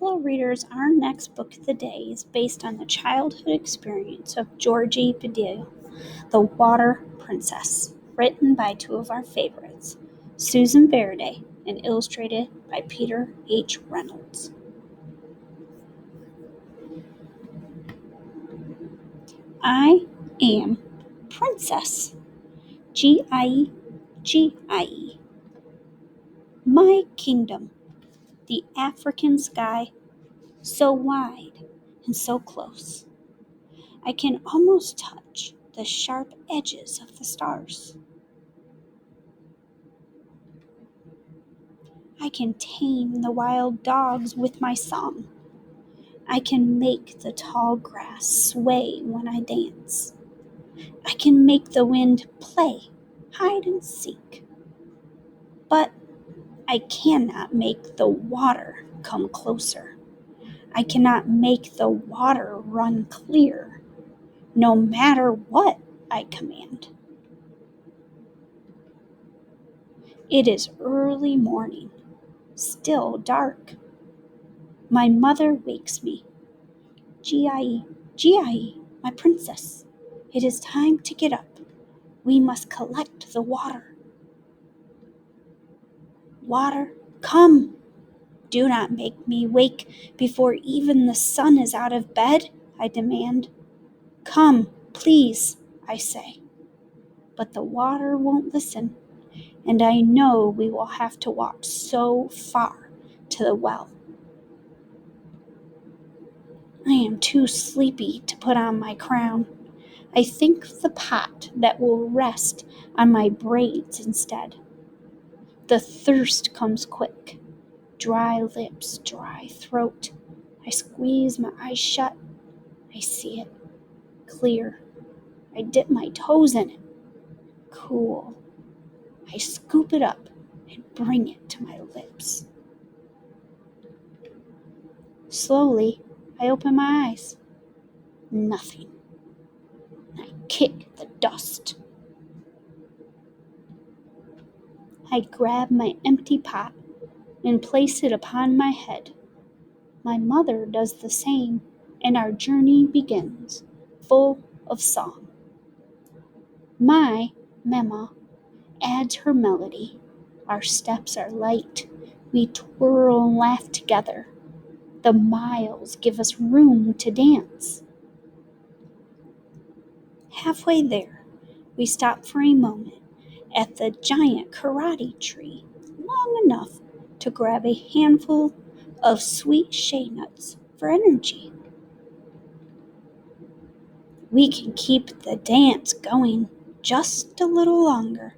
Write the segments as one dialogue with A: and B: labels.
A: Hello, readers. Our next book of the day is based on the childhood experience of Georgie Badil, The Water Princess, written by two of our favorites, Susan Verde, and illustrated by Peter H. Reynolds. I am Princess. G-I-E, G-I-E. My kingdom, the African sky, so wide and so close. I can almost touch the sharp edges of the stars. I can tame the wild dogs with my song. I can make the tall grass sway when I dance. I can make the wind play hide and seek. But I cannot make the water come closer. I cannot make the water run clear, no matter what I command. It is early morning, still dark. My mother wakes me. G-I-E, G-I-E, my princess, it is time to get up. We must collect the water. Water, come! Do not make me wake before even the sun is out of bed, I demand. Come, please, I say. But the water won't listen, and I know we will have to walk so far to the well. I am too sleepy to put on my crown. I think of the pot that will rest on my braids instead. The thirst comes quick. Dry lips, dry throat. I squeeze my eyes shut. I see it. Clear. I dip my toes in it. Cool. I scoop it up and bring it to my lips. Slowly, I open my eyes. Nothing. I kick the dust. I grab my empty pot and place it upon my head. My mother does the same, and our journey begins, full of song. My Mama adds her melody. Our steps are light. We twirl and laugh together. The miles give us room to dance. Halfway there, we stop for a moment at the giant karate tree, long enough to grab a handful of sweet shea nuts for energy. We can keep the dance going just a little longer.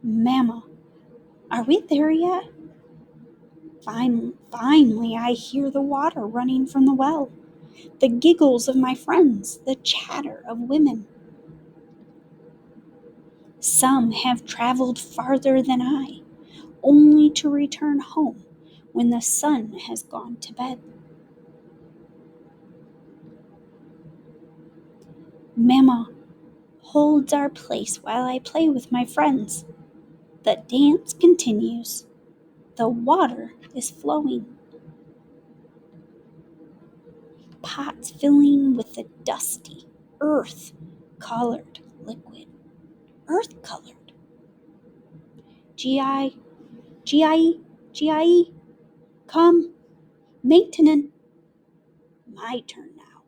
A: Mama, are we there yet? Finally, I hear the water running from the well, the giggles of my friends, the chatter of women. Some have traveled farther than I, only to return home when the sun has gone to bed. Mama holds our place while I play with my friends. The dance continues. The water is flowing. Pots filling with the dusty, earth-colored liquid. Earth-colored. G-I, G-I-E, G-I-E, come, maintenance. My turn now.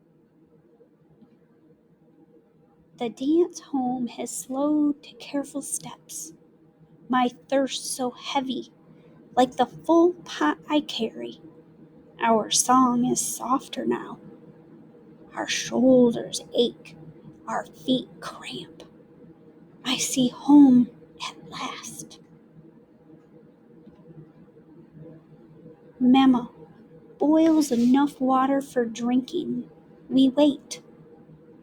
A: The dance home has slowed to careful steps. My thirst so heavy, like the full pot I carry. Our song is softer now. Our shoulders ache, our feet cramp. I see home at last. Mama boils enough water for drinking. We wait.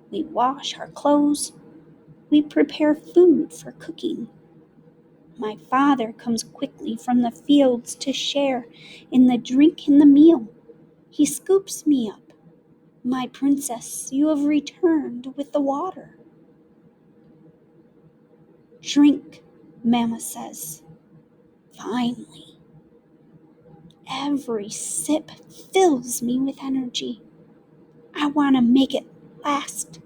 A: We wash our clothes. We prepare food for cooking. My father comes quickly from the fields to share in the drink and the meal. He scoops me up. My princess, you have returned with the water. Drink, Mama says. Finally. Every sip fills me with energy. I want to make it last,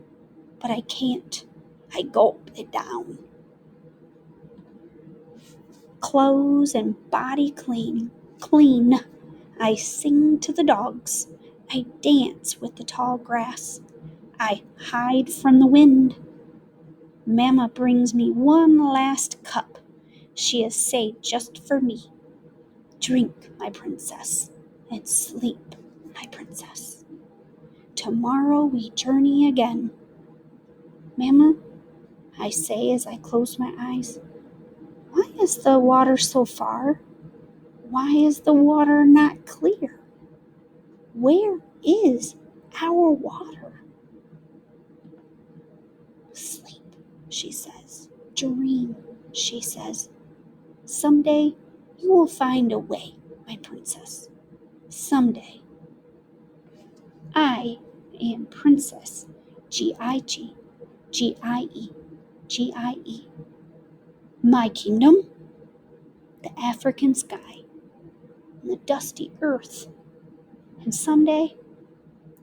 A: but I can't. I gulp it down. Clothes and body clean. I sing to the dogs. I dance with the tall grass. I hide from the wind. Mama brings me one last cup. She has saved just for me. Drink, my princess, and sleep, my princess. Tomorrow we journey again. Mama, I say as I close my eyes, why is the water so far? Why is the water not clear? Where is our water? Sleep, she says. Dream, she says. Someday you will find a way, my princess. Someday. I am Princess G-I-G, G-I-E, G-I-E. My kingdom, the African sky, and the dusty earth, and someday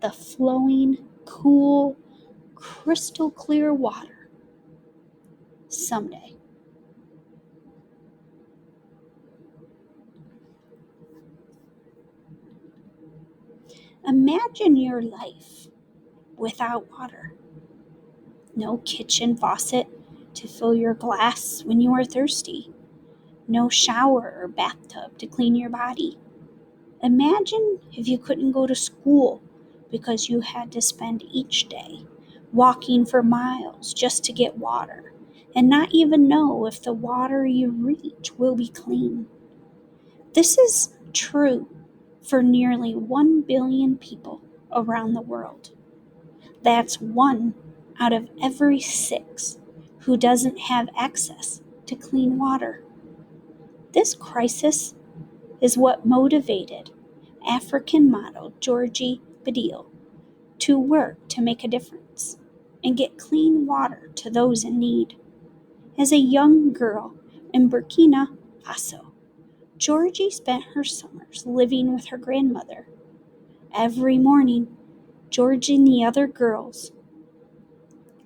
A: the flowing, cool, crystal clear water. Someday. Imagine your life without water. No kitchen faucet to fill your glass when you are thirsty. No shower or bathtub to clean your body. Imagine if you couldn't go to school because you had to spend each day walking for miles just to get water and not even know if the water you reach will be clean. This is true for nearly 1 billion people around the world. That's 1 out of every 6 who doesn't have access to clean water. This crisis is what motivated African model Georgie Badil to work to make a difference and get clean water to those in need. As a young girl in Burkina Faso, Georgie spent her summers living with her grandmother. Every morning, Georgie and the other girls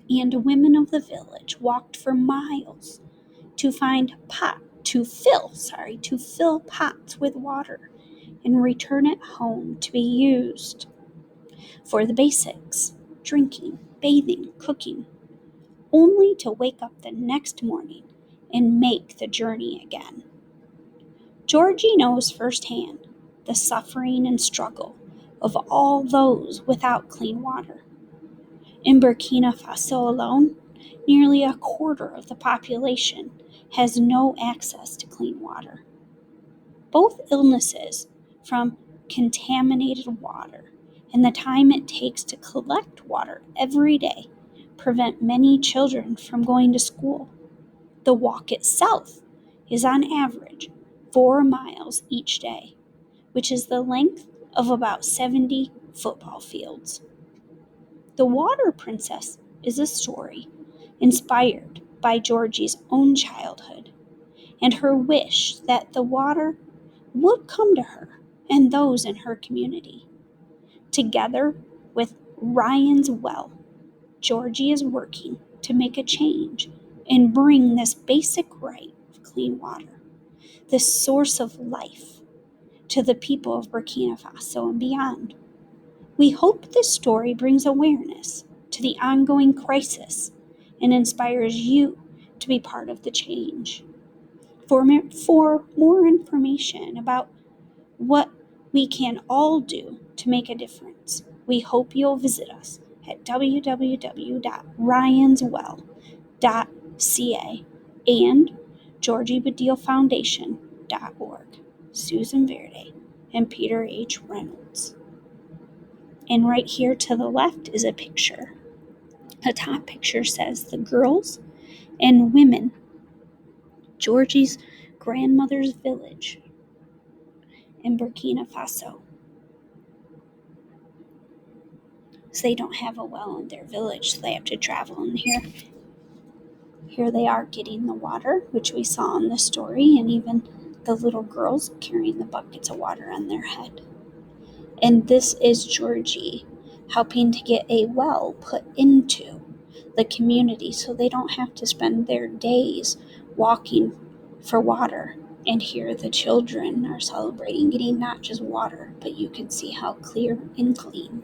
A: and women of the village walked for miles to fill pots with water and return it home to be used for the basics, drinking, bathing, cooking, only to wake up the next morning and make the journey again. Georgie knows firsthand the suffering and struggle of all those without clean water. In Burkina Faso alone, nearly a quarter of the population has no access to clean water. Both illnesses from contaminated water and the time it takes to collect water every day prevent many children from going to school. The walk itself is on average 4 miles each day, which is the length of about 70 football fields. The Water Princess is a story inspired by Georgie's own childhood and her wish that the water would come to her and those in her community. Together with Ryan's Well, Georgie is working to make a change and bring this basic right of clean water, this source of life, to the people of Burkina Faso and beyond. We hope this story brings awareness to the ongoing crisis and inspires you to be part of the change. For more information about what we can all do to make a difference, we hope you'll visit us at www.ryanswell.ca and GeorgieBadilFoundation.org. Susan Verde and Peter H. Reynolds. And right here to the left is a picture. The top picture says the girls and women, Georgie's grandmother's village in Burkina Faso. So they don't have a well in their village, so they have to travel. And here they are getting the water, which we saw in the story, and even the little girls carrying the buckets of water on their head. And this is Georgie helping to get a well put into the community so they don't have to spend their days walking for water. And here the children are celebrating getting not just water, but you can see how clear and clean